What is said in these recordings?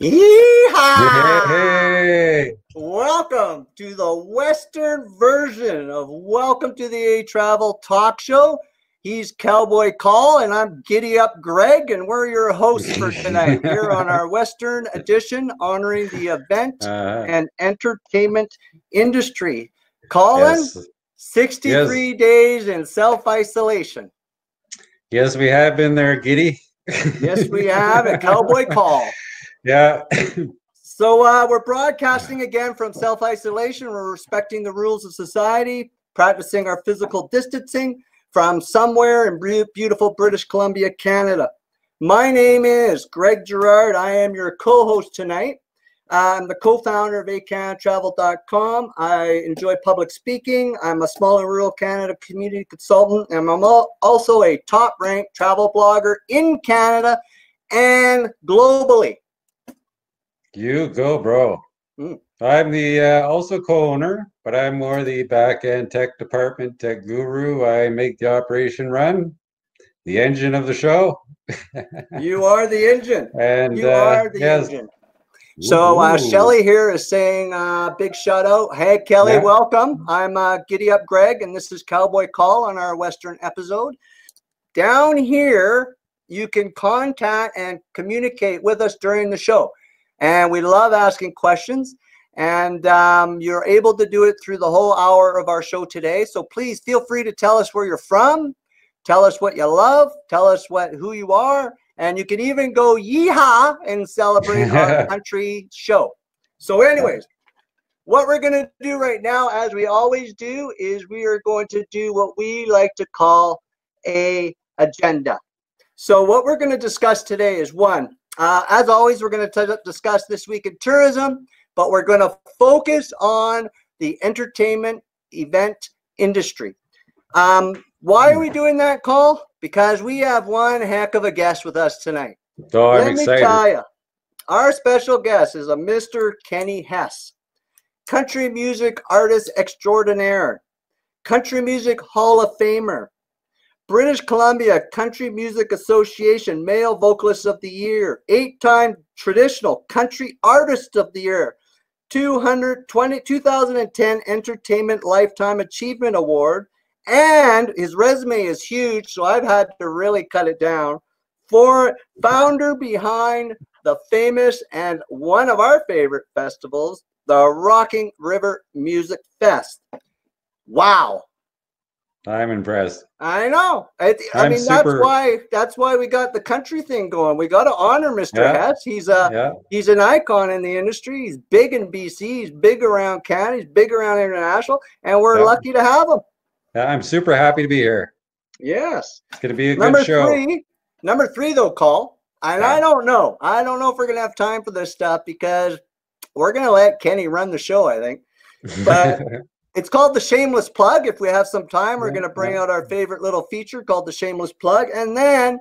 Yeehaw! Hey! Welcome to the Western version of Welcome to the Travel Talk Show. He's Cowboy Colin, and I'm Giddy-Up Greg, and we're your hosts for tonight here on our Western edition honoring the event and entertainment industry. Colin, Yes. 63 days in self-isolation. Yes, we have been there, Giddy. Yes, we have, and Cowboy Colin. Yeah. So we're broadcasting again from self-isolation. We're respecting the rules of society, practicing our physical distancing from somewhere in beautiful British Columbia, Canada. My name is Greg Gerard. I am your co-host tonight. I'm the co-founder of ehCanadaTravel.com. I enjoy public speaking. I'm a small and rural Canada community consultant, and I'm also a top-ranked travel blogger in Canada and globally. You go, bro. I'm the also co-owner, but I'm more the back-end tech department tech guru. I make the operation run, the engine of the show. You are the engine. And you are the engine. So Shelly here is saying big shout out. Hey, Kelly, welcome. I'm Giddy-Up Greg, and this is Cowboy Call on our Western episode. Down here, you can contact and communicate with us during the show. And we love asking questions. And you're able to do it through the whole hour of our show today. So please feel free to tell us where you're from. Tell us what you love. Tell us who you are. And you can even go yeehaw and celebrate our country show. So anyways, what we're going to do right now, as we always do, is we are going to do what we like to call a agenda. So what we're going to discuss today is one, as always, we're going to discuss this week in tourism, but we're going to focus on the entertainment event industry. Why are we doing that, Cole? Because we have one heck of a guest with us tonight. Oh, I'm excited. Let me tell you, our special guest is a Mr. Kenny Hess, country music artist extraordinaire, country music Hall of Famer, British Columbia Country Music Association Male Vocalist of the Year, 8-time Traditional Country Artist of the Year, 2010 Entertainment Lifetime Achievement Award, and his resume is huge, so I've had to really cut it down. For founder behind the famous and one of our favorite festivals, the Rockin River Music Fest. Wow. I'm impressed. I know. I mean, that's why we got the country thing going. We got to honor Mr. Hess. He's an icon in the industry. He's big in BC. He's big around Canada. He's big around international, and we're lucky to have him. Yeah, I'm super happy to be here. Yes. It's going to be a good show. Number three, though, Cole. And I don't know. I don't know if we're going to have time for this stuff because we're going to let Kenny run the show, I think. But it's called the Shameless Plug. If we have some time, we're going to bring out our favorite little feature called the Shameless Plug. And then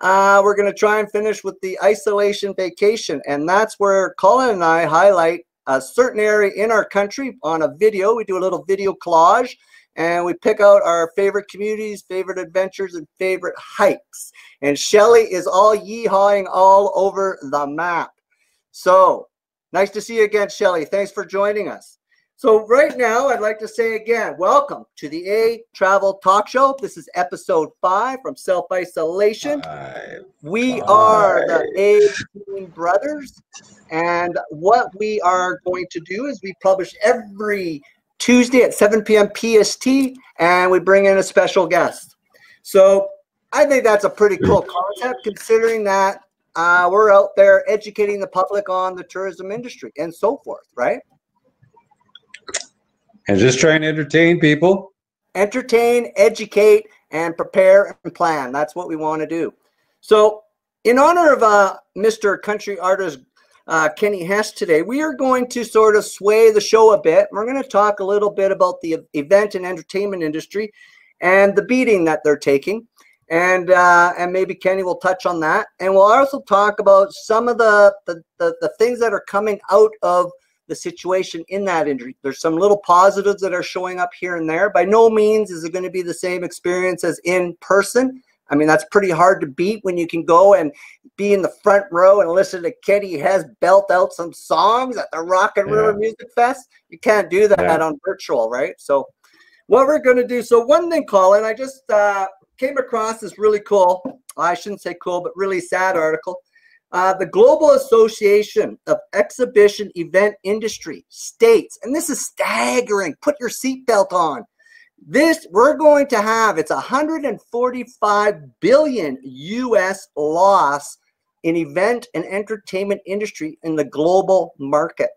we're going to try and finish with the Isolation Vacation. And that's where Colin and I highlight a certain area in our country on a video. We do a little video collage. And we pick out our favorite communities, favorite adventures, and favorite hikes. And Shelly is all yeehawing all over the map. So, nice to see you again, Shelly. Thanks for joining us. So right now, I'd like to say again, welcome to the A Travel Talk Show. This is episode 5 from Self-Isolation. We are the A Team Brothers. And what we are going to do is we publish every Tuesday at 7 p.m. PST, and we bring in a special guest. So I think that's a pretty cool concept, considering that we're out there educating the public on the tourism industry and so forth, right? And just trying to entertain people. Entertain, educate, and prepare and plan. That's what we want to do. So in honor of Mr. Country Artist Kenny Hess today, we are going to sort of sway the show a bit. We're going to talk a little bit about the event and entertainment industry and the beating that they're taking. And maybe Kenny will touch on that. And we'll also talk about some of the things that are coming out of the situation in that industry. There's some little positives that are showing up here and there. By no means is it going to be the same experience as in person. I mean, that's pretty hard to beat when you can go and be in the front row and listen to Kenny Hess belt out some songs at the Rockin River Music Fest. You can't do that on virtual, right? So what we're going to do, so one thing, Colin, I just came across this really cool, I shouldn't say cool, but really sad article. The Global Association of Exhibition Event Industry states, and this is staggering, put your seatbelt on. This, we're going to have, it's 145 billion US loss in event and entertainment industry in the global market.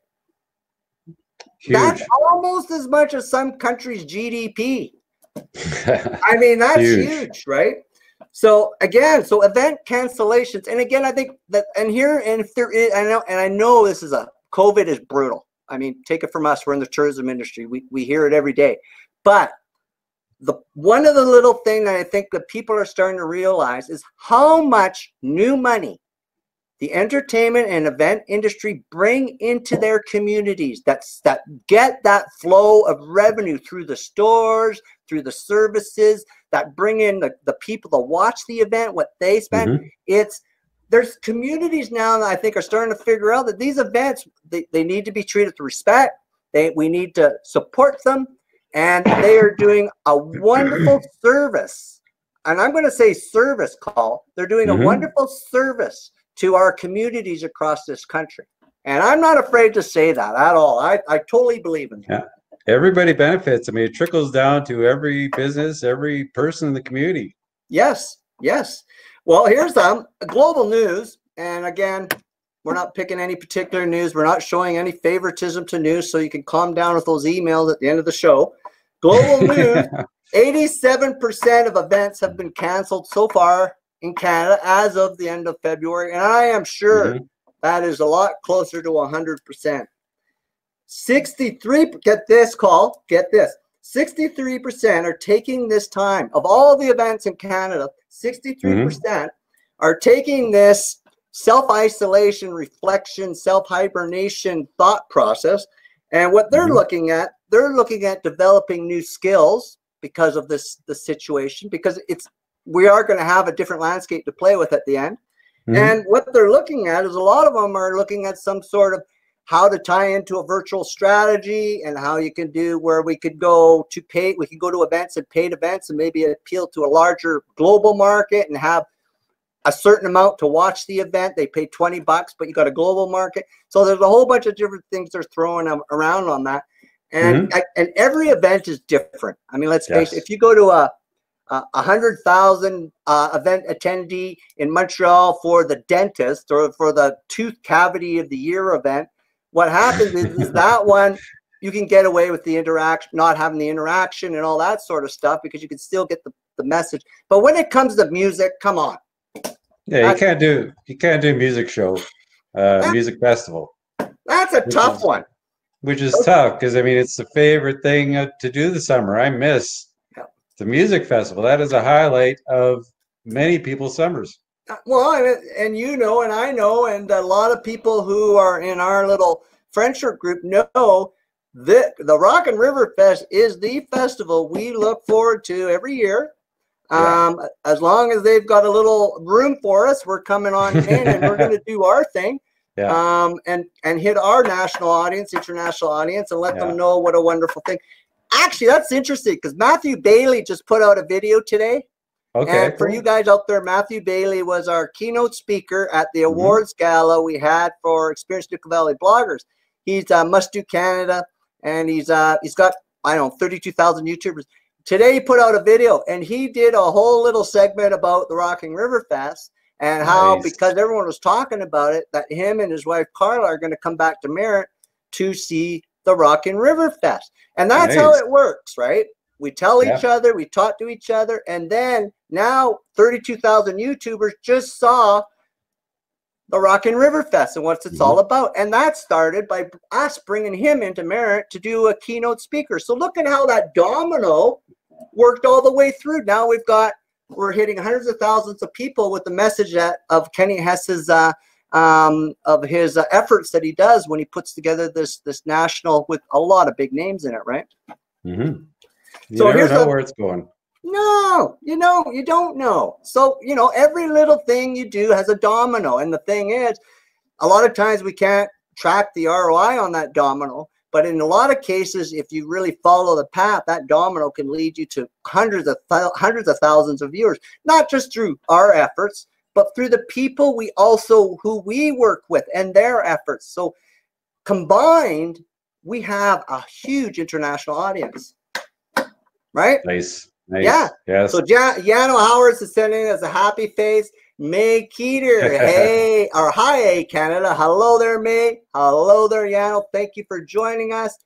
Huge. That's almost as much as some countries' GDP. I mean, that's huge, right? So again, so event cancellations, and again, I think that, and here, and if there is, I know this is COVID is brutal. I mean, take it from us, we're in the tourism industry. We hear it every day, but one of the little things that I think that people are starting to realize is how much new money the entertainment and event industry bring into their communities that get that flow of revenue through the stores, through the services, that bring in the people to watch the event, what they spend. There's communities now that I think are starting to figure out that these events, they need to be treated with respect. We need to support them. And they are doing a wonderful service. And I'm going to say service, call. They're doing a wonderful service to our communities across this country. And I'm not afraid to say that at all. I totally believe in that. Yeah. Everybody benefits. I mean, it trickles down to every business, every person in the community. Yes, yes. Well, here's global news. And again, we're not picking any particular news. We're not showing any favoritism to news, so you can calm down with those emails at the end of the show. Global news, 87% of events have been canceled so far in Canada as of the end of February. And I am sure that is a lot closer to 100%. 63, get this, call, get this. 63% are taking this time. Of all the events in Canada, 63% are taking this self-isolation, reflection, self-hibernation thought process. And what they're looking at developing new skills because of the situation, because we are going to have a different landscape to play with at the end. And what they're looking at is a lot of them are looking at some sort of how to tie into a virtual strategy and how you can do where we could go to pay. We can go to events and paid events and maybe appeal to a larger global market and have a certain amount to watch the event. They pay $20, but you got a global market. So there's a whole bunch of different things they're throwing around on that. And and every event is different. I mean, let's face it. If you go to a 100,000 event attendee in Montreal for the dentist or for the tooth cavity of the year event, what happens is that one, you can get away with the interaction, not having the interaction and all that sort of stuff because you can still get the message. But when it comes to music, come on. Yeah, you can't do music show, music festival. That's a tough one. Which is tough because, I mean, it's the favorite thing to do this summer. I miss the music festival. That is a highlight of many people's summers. Well, and you know, and I know, and a lot of people who are in our little friendship group know that the Rockin River Fest is the festival we look forward to every year. As long as they've got a little room for us, we're coming on in and we're going to do our thing. And hit our national audience, international audience, and let them know what a wonderful thing. Actually, that's interesting because Matthew Bailey just put out a video today. And for you guys out there, Matthew Bailey was our keynote speaker at the awards gala we had for Experienced Newcomb Valley bloggers. He's Must Do Canada, and he's got, I don't know, 32,000 YouTubers. Today he put out a video, and he did a whole little segment about the Rockin River Fest. And how, because everyone was talking about it, that him and his wife Carla are going to come back to Merritt to see the Rockin River Fest. And that's how it works, right? We tell each other, we talk to each other, and then now 32,000 YouTubers just saw the Rockin River Fest and what it's all about. And that started by us bringing him into Merritt to do a keynote speaker. So look at how that domino worked all the way through. Now we're hitting hundreds of thousands of people with the message of Kenny Hess's of his efforts that he does when he puts together this national with a lot of big names in it, right? You never know where it's going. No, you don't know. So, every little thing you do has a domino. And the thing is, a lot of times we can't track the ROI on that domino. But in a lot of cases, if you really follow the path, that domino can lead you to hundreds of thousands of viewers, not just through our efforts, but through the people who we work with and their efforts. So combined, we have a huge international audience, right? Nice. Yeah. Yes. So Yano Howard's is sending us a happy face. May Keeter, hey, or hi, Canada. Hello there, May. Hello there, Yano. Thank you for joining us.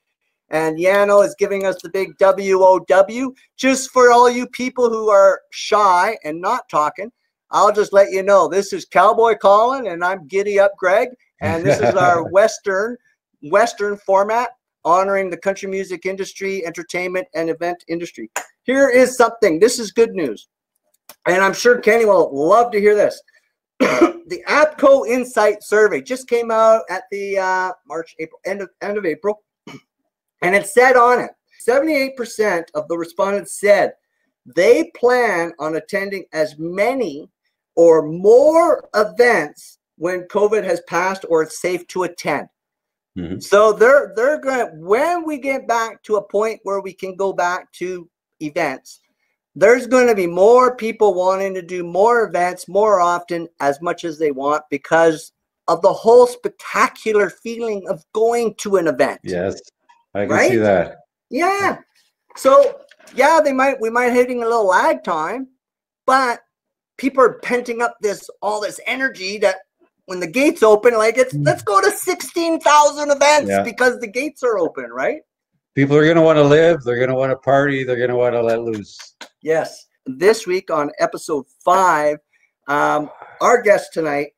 And Yano is giving us the big WOW. Just for all you people who are shy and not talking, I'll just let you know, this is Cowboy Colin, and I'm Giddy-Up Greg. And this is our Western format, honoring the country music industry, entertainment, and event industry. Here is something. This is good news. And I'm sure Kenny will love to hear this. The APCO Insight Survey just came out at the end of April. And it said on it, 78% of the respondents said they plan on attending as many or more events when COVID has passed or it's safe to attend. Mm-hmm. So they're going to, when we get back to a point where we can go back to events, there's going to be more people wanting to do more events more often, as much as they want, because of the whole spectacular feeling of going to an event. Yes, I can see that. Yeah. So yeah, we might hitting a little lag time, but people are penting up all this energy that when the gates open, like let's go to 16,000 events because the gates are open, right? People are going to want to live. They're going to want to party. They're going to want to let loose. Yes. This week on episode 5, our guest tonight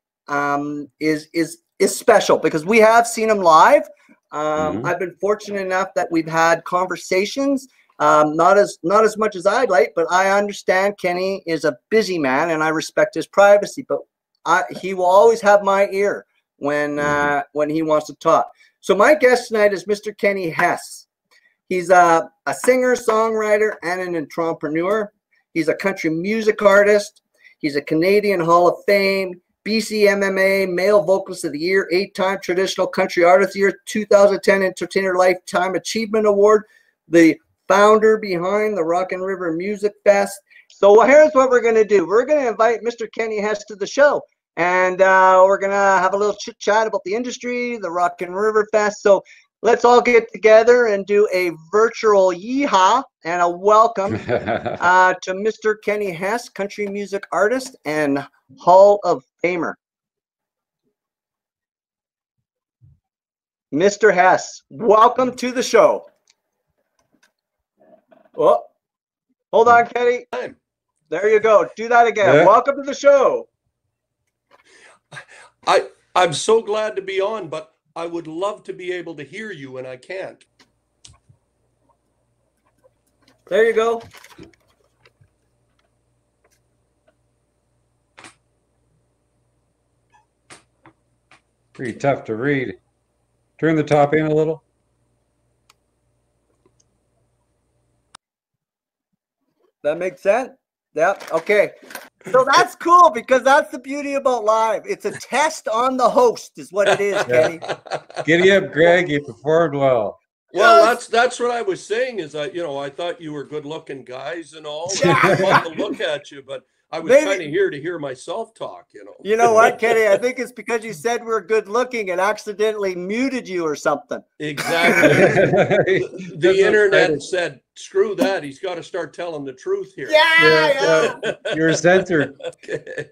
is special because we have seen him live. I've been fortunate enough that we've had conversations, not as much as I'd like, but I understand Kenny is a busy man and I respect his privacy, but he will always have my ear when he wants to talk. So my guest tonight is Mr. Kenny Hess. He's a singer, songwriter, and an entrepreneur. He's a country music artist. He's a Canadian Hall of Fame, BC MMA Male Vocalist of the Year, 8-time Traditional Country Artist of the Year, 2010 Entertainer Lifetime Achievement Award, the founder behind the Rockin River Music Fest. So here's what we're going to do. We're going to invite Mr. Kenny Hess to the show, and we're going to have a little chit-chat about the industry, the Rockin River Fest. So let's all get together and do a virtual yeehaw and a welcome to Mr. Kenny Hess, country music artist and Hall of Famer. Mr. Hess, welcome to the show. Oh, hold on, Kenny. There you go. Do that again. Yeah. Welcome to the show. I'm so glad to be on, but I would love to be able to hear you, and I can't. There you go. Pretty tough to read. Turn the top in a little. That makes sense? Yep. Okay. So that's cool because that's the beauty about live. It's a test on the host is what it is, Kenny. Giddy-Up Greg, you performed well. Well, that's what I was saying is I thought you were good looking guys and all. I fun to look at you, but I was kind of here to hear myself talk, You know what, Kenny? I think it's because you said we're good looking and accidentally muted you or something. Exactly. the internet said, screw that. He's got to start telling the truth here. Yeah. You're censored. Okay.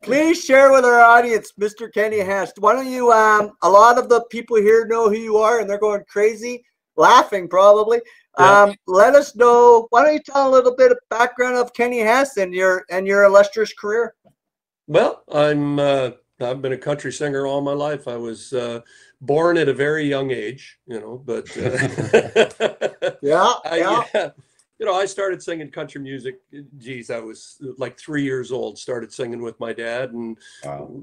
Please share with our audience, Mr. Kenny Hess. Why don't you, a lot of the people here know who you are and they're going crazy, laughing probably. Let us know. Why don't you tell a little bit of background of Kenny Hess and your illustrious career? Well, I've been a country singer all my life. I was born at a very young age, but I started singing country music. Geez, I was like 3 years old. Started singing with my dad and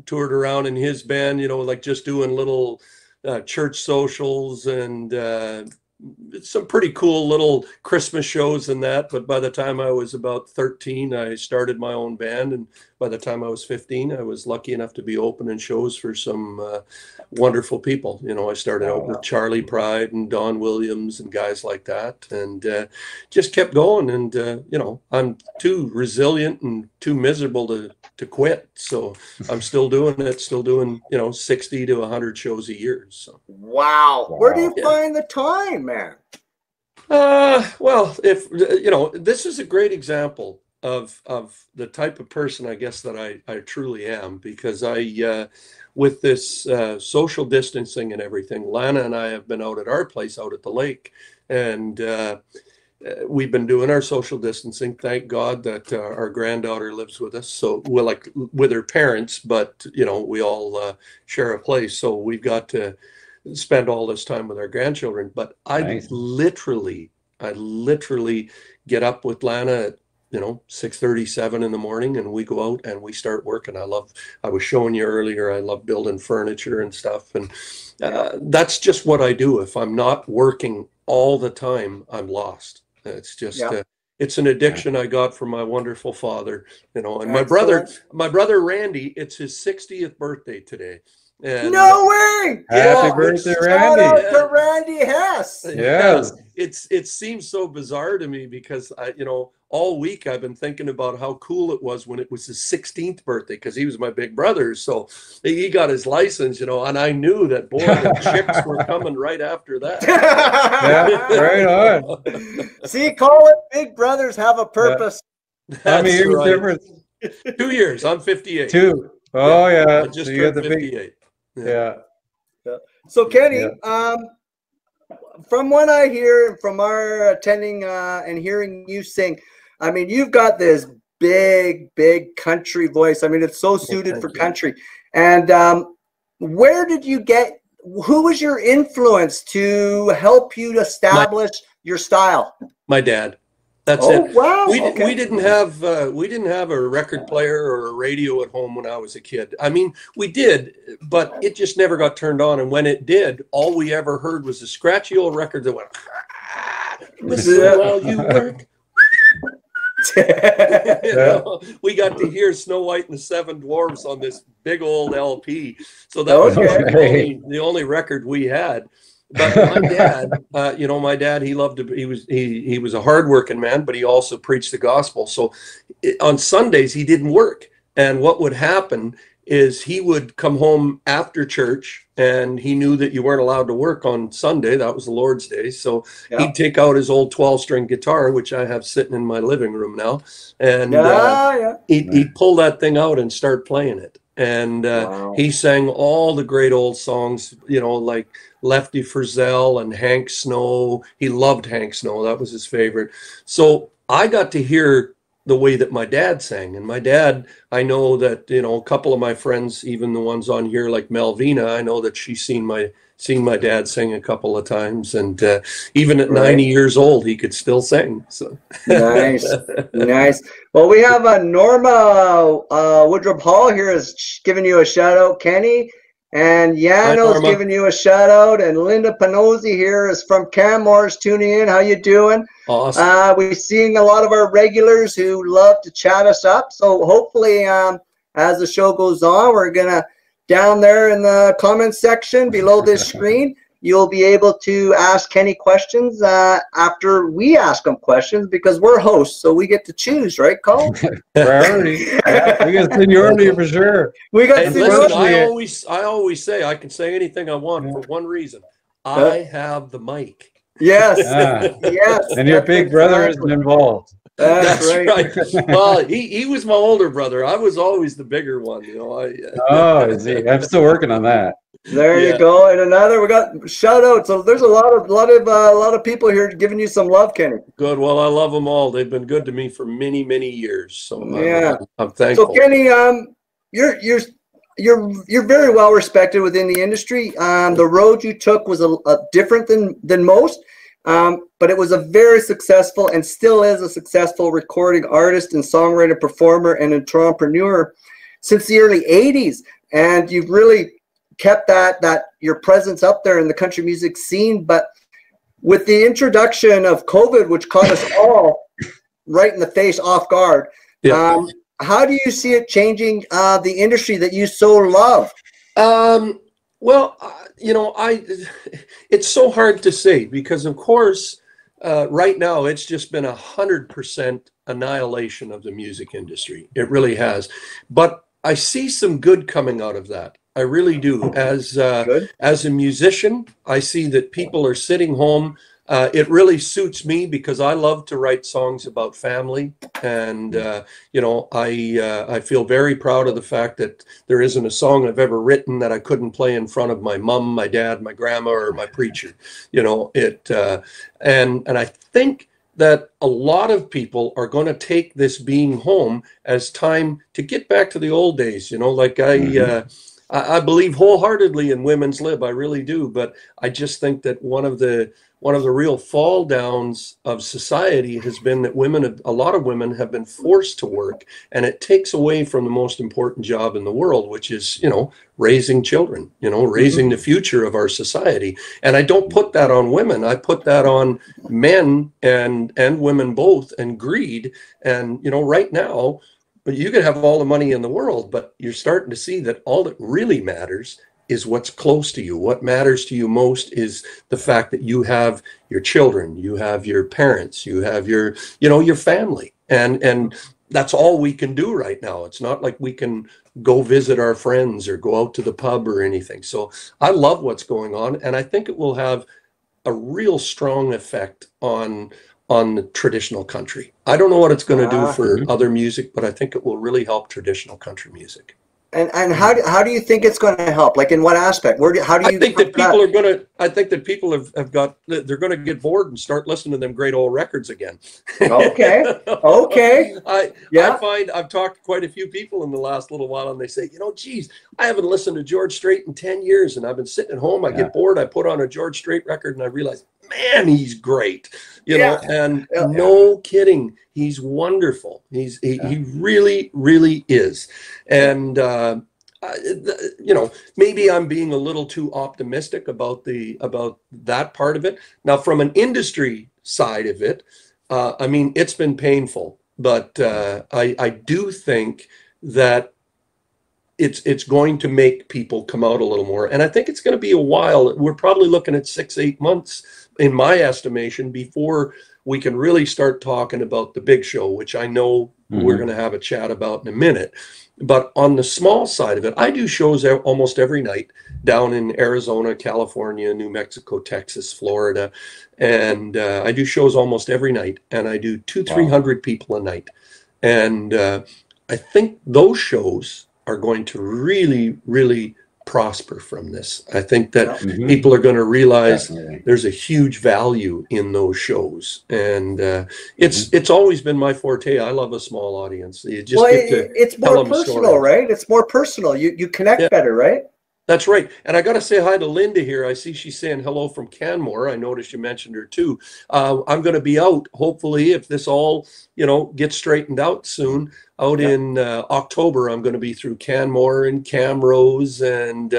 toured around in his band. Like just doing little church socials and some pretty cool little Christmas shows and that. But by the time I was about 13, I started my own band. And by the time I was 15, I was lucky enough to be opening shows for some wonderful people. You know, I started out with Charlie Pride and Don Williams and guys like that, and just kept going. And, you know, I'm too resilient and too miserable to quit. So I'm still doing it, still doing, you know, 60 to 100 shows a year. So. Wow. Where do you find the time, man? Well, if, you know, this is a great example of the type of person, I guess, that I truly am, because with this social distancing and everything, Lana and I have been out at our place out at the lake, and we've been doing our social distancing. Thank God that our granddaughter lives with us. So we're like with her parents, but, you know, we all share a place. So we've got to spend all this time with our grandchildren. But I literally get up with Lana at, you know, 6:37 in the morning, and we go out and we start working. I was showing you earlier, I love building furniture and stuff. And that's just what I do. If I'm not working all the time, I'm lost. It's just, it's an addiction I got from my wonderful father, you know, and my brother Randy, it's his 60th birthday today. And, no way! Happy birthday, Randy! Shout out to Randy Hess. Yes. It seems so bizarre to me because you know, all week I've been thinking about how cool it was when it was his 16th birthday, because he was my big brother. So he got his license, you know, and I knew that, boy, the chicks were coming right after that. Yeah, right on. See, call it big brothers have a purpose. How many years difference? 2 years. I'm 58. 2. Oh yeah. I just so you turned 58. Yeah. So Kenny, from what I hear, from our attending and hearing you sing, I mean, you've got this big country voice. I mean, it's so suited for country. And where did you get? Who was your influence to help you establish your style? My dad. That's it. Wow. We didn't have a record player or a radio at home when I was a kid. I mean, we did, but it just never got turned on. And when it did, all we ever heard was a scratchy old record that went, listen while you work. You know, we got to hear Snow White and the Seven Dwarfs on this big old LP. So that was the only record we had. But my dad, you know, my dad, he was a hardworking man, but he also preached the gospel. So on Sundays, he didn't work. And what would happen is he would come home after church, and he knew that you weren't allowed to work on Sunday. That was the Lord's Day. So he'd take out his old 12-string guitar, which I have sitting in my living room now. And he'd pull that thing out and start playing it. And he sang all the great old songs, you know, like Lefty Frizzell and Hank Snow. He loved Hank Snow. That was his favorite. So I got to hear the way that my dad sang. And my dad, I know that, you know, a couple of my friends, even the ones on here like Melvina, I know that she's seen my dad sing a couple of times. And even at 90 years old, he could still sing. So nice. Well, we have Norma Woodruff Hall here is giving you a shout out, Kenny. And Yano's giving you a shout out, and Linda Panozzi here is from Canmore's tuning in. How you doing? Awesome. We're seeing a lot of our regulars who love to chat us up. So hopefully, as the show goes on, we're gonna down there in the comment section below this screen, you'll be able to ask Kenny questions after we ask him questions, because we're hosts, so we get to choose, right, Colin? Priority. We got seniority for sure. We got listen, I always say I can say anything I want for one reason. I have the mic. Yes. Yes. And your big brother isn't involved. That's right. Well, he was my older brother. I was always the bigger one, you know. Is he? I'm still working on that. There you go. And we got shout out. So there's a lot of people here giving you some love, Kenny. Good. Well, I love them all. They've been good to me for many, many years. So I'm thankful. So Kenny, you're very well respected within the industry. The road you took was a different than most. But it was a very successful and still is a successful recording artist and songwriter, performer, and entrepreneur since the early 80s. And you've really kept that your presence up there in the country music scene. But with the introduction of COVID, which caught us all right in the face off guard, how do you see it changing the industry that you so love? Well, you know, it's so hard to say because, of course, right now it's just been 100% annihilation of the music industry. It really has. But I see some good coming out of that. I really do. As a musician, I see that people are sitting home. It really suits me because I love to write songs about family, and you know, I feel very proud of the fact that there isn't a song I've ever written that I couldn't play in front of my mom, my dad, my grandma, or my preacher. You know, and I think that a lot of people are going to take this being home as time to get back to the old days. You know, like I believe wholeheartedly in women's lib. I really do. But I just think that one of the real fall downs of society has been that a lot of women have been forced to work, and it takes away from the most important job in the world, which is, you know, raising children, you know, raising the future of our society. And I don't put that on women. I put that on men and women both, and greed. And, you know, right now, but you could have all the money in the world, but you're starting to see that all that really matters is what's close to you. What matters to you most is the fact that you have your children, you have your parents, you have your, you know, your family. And that's all we can do right now. It's not like we can go visit our friends or go out to the pub or anything. So I love what's going on, and I think it will have a real strong effect on the traditional country. I don't know what it's going to do for other music, but I think it will really help traditional country music. And how do you think it's going to help? Like, in what aspect? How do you? I think that people are going to. I think that people have got. They're going to get bored and start listening to them great old records again. Okay. Okay. I find I've talked to quite a few people in the last little while, and they say, you know, geez, I haven't listened to George Strait in 10 years, and I've been sitting at home. I get bored. I put on a George Strait record, and I realize, man, he's great. You know, and no kidding, he's wonderful. He really, really is. And you know, maybe I'm being a little too optimistic about that part of it. Now, from an industry side of it, I mean, it's been painful, but I do think that it's going to make people come out a little more. And I think it's going to be a while. We're probably looking at 6-8 months, in my estimation, before we can really start talking about the big show, which I know we're going to have a chat about in a minute. But on the small side of it, I do shows almost every night down in Arizona, California, New Mexico, Texas, Florida. And I do shows almost every night. And I do 200-300 people a night. And I think those shows are going to really, really prosper from this. I think that people are going to realize there's a huge value in those shows, and it's always been my forte. I love a small audience. You just get to it's more personal, right? It's more personal. You connect better, right? That's right. And I got to say hi to Linda here. I see she's saying hello from Canmore. I noticed you mentioned her too. I'm going to be out, hopefully, if this all, you know, gets straightened out soon. Out in October, I'm going to be through Canmore and Camrose and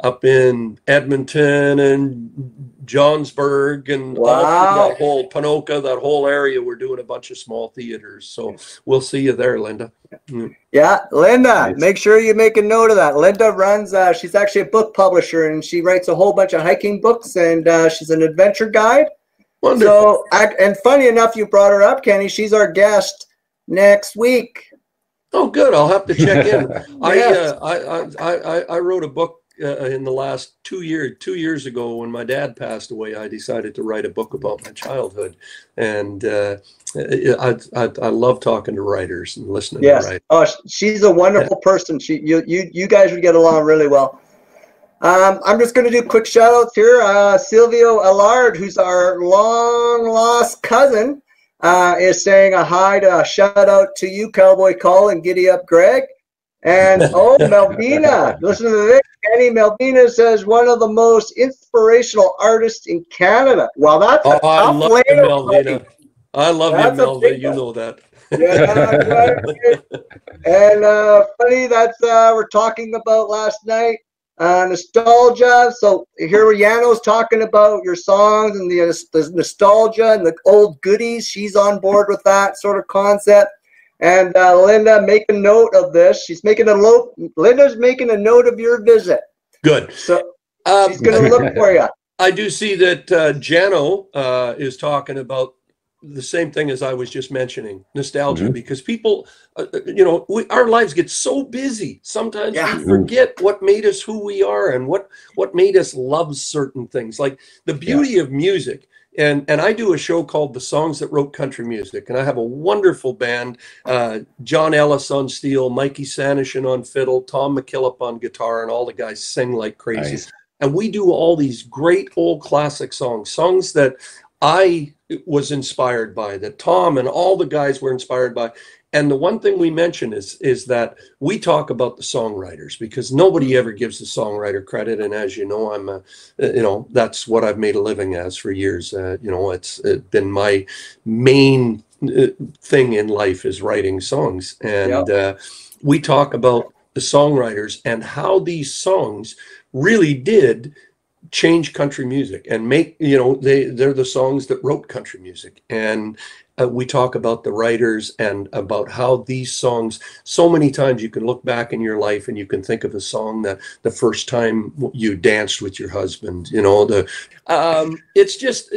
up in Edmonton and Johnsburg and that whole Ponoka, that whole area. We're doing a bunch of small theaters. So we'll see you there, Linda. Yeah, Linda, make sure you make a note of that. Linda runs, she's actually a book publisher, and she writes a whole bunch of hiking books, and she's an adventure guide. Wonderful. So, and funny enough, you brought her up, Kenny. She's our guest next week. Oh, good. I'll have to check in. I wrote a book in the last 2 years. 2 years ago, when my dad passed away, I decided to write a book about my childhood, and I love talking to writers and listening to writers. Oh, she's a wonderful person. You guys would get along really well. I'm just going to do quick shout outs here. Silvio Allard, who's our long lost cousin, is saying a shout out to you, Cowboy Colin, Giddy-Up Greg. And Melvina, listen to this. Kenny, Melvina says one of the most inspirational artists in Canada. Well, that's a I tough love label, Melvina. I love you, Melvina. You know that. Yeah, and funny, that's we're talking about last night. nostalgia. So here Yano's talking about your songs and the nostalgia and the old goodies. She's on board with that sort of concept. And Linda, make a note of this. She's making a note. Linda's making a note of your visit. Good. So she's going to look for you. I do see that Jano is talking about the same thing as I was just mentioning, nostalgia, because people, our lives get so busy. Sometimes we forget what made us who we are and what made us love certain things. Like the beauty of music. And I do a show called The Songs That Wrote Country Music. And I have a wonderful band, John Ellis on steel, Mikey Sanishin on fiddle, Tom McKillop on guitar, and all the guys sing like crazy. Nice. And we do all these great old classic songs that I was inspired by, that Tom and all the guys were inspired by. And the one thing we mention is that we talk about the songwriters, because nobody ever gives the songwriter credit. And as you know, that's what I've made a living as for years. It's been my main thing in life is writing songs. And we talk about the songwriters and how these songs really did change country music and make, they're the songs that wrote country music. And we talk about the writers and about how these songs, so many times you can look back in your life and you can think of a song that the first time you danced with your husband, it's just,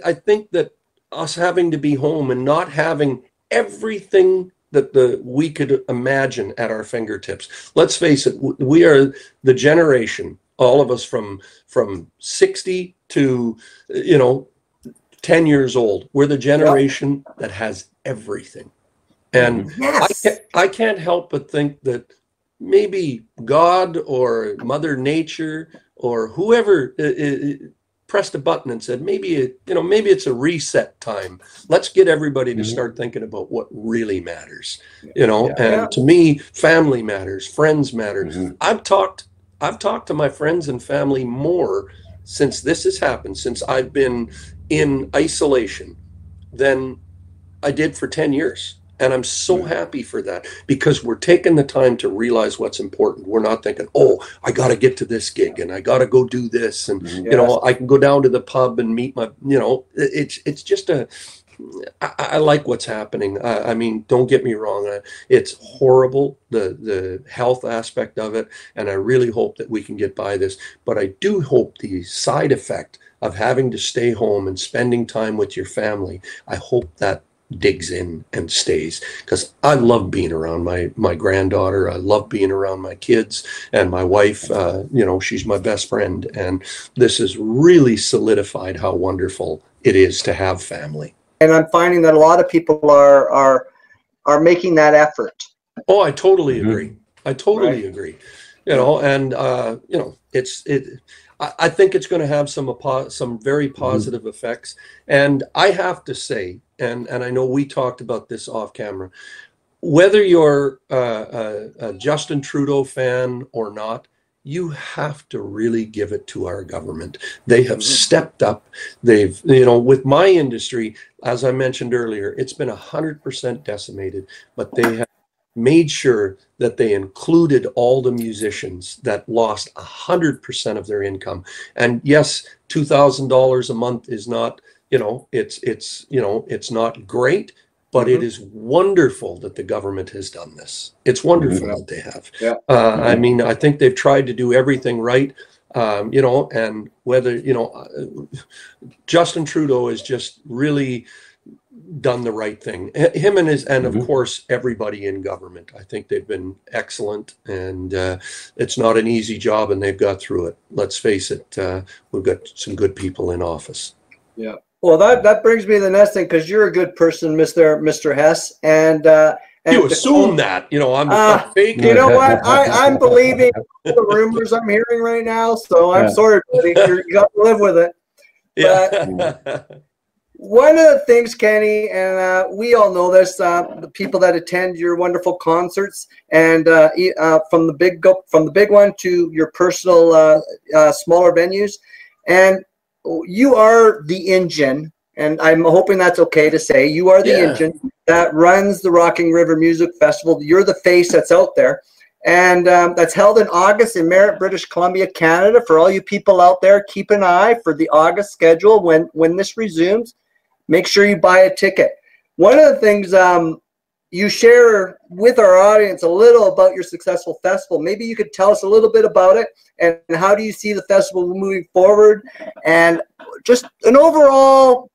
I think that us having to be home and not having everything that we could imagine at our fingertips. Let's face it, we are the generation, all of us from 60 to, 10 years old. We're the generation that has everything. And I can't help but think that maybe God or Mother Nature or whoever pressed a button and said, maybe it's a reset time. Let's get everybody to start thinking about what really matters, and to me, family matters, friends matter. I've talked to my friends and family more since this has happened, since I've been in isolation, than I did for 10 years. And I'm so happy for that, because we're taking the time to realize what's important. We're not thinking, oh, I got to get to this gig and I got to go do this. And, I can go down to the pub and meet my, it's just I like what's happening. I mean, don't get me wrong. It's horrible, the health aspect of it. And I really hope that we can get by this. But I do hope the side effect of having to stay home and spending time with your family, I hope that digs in and stays, because I love being around my granddaughter. I love being around my kids and my wife. She's my best friend. And this has really solidified how wonderful it is to have family. And I'm finding that a lot of people are making that effort. Oh, I totally agree. I totally agree. I think it's going to have some very positive effects. And I have to say, and I know we talked about this off camera, whether you're a Justin Trudeau fan or not, you have to really give it to our government. They have stepped up. They've, with my industry, as I mentioned earlier, it's been 100% decimated, but they have made sure that they included all the musicians that lost 100% of their income. And yes, $2,000 a month is not, it's not great, but it is wonderful that the government has done this. It's wonderful that they have. I mean, I think they've tried to do everything right. And whether, Justin Trudeau has just really done the right thing. Him and of course, everybody in government. I think they've been excellent, and it's not an easy job, and they've got through it. Let's face it, we've got some good people in office. Yeah. Well, that brings me to the next thing, because you're a good person, Mr. Hess, and you assume that, I'm fake. You know what? I'm believing the rumors I'm hearing right now, so I'm sorry, buddy. You got to live with it. But one of the things, Kenny, and we all know this, the people that attend your wonderful concerts, and from the big one to your personal smaller venues, and you are the engine, and I'm hoping that's okay to say. You are the engine that runs the Rockin River Music Festival. You're the face that's out there. And that's held in August in Merritt, British Columbia, Canada. For all you people out there, keep an eye for the August schedule when this resumes. Make sure you buy a ticket. One of the things you share with our audience a little about your successful festival. Maybe you could tell us a little bit about it and how do you see the festival moving forward, and just an overall.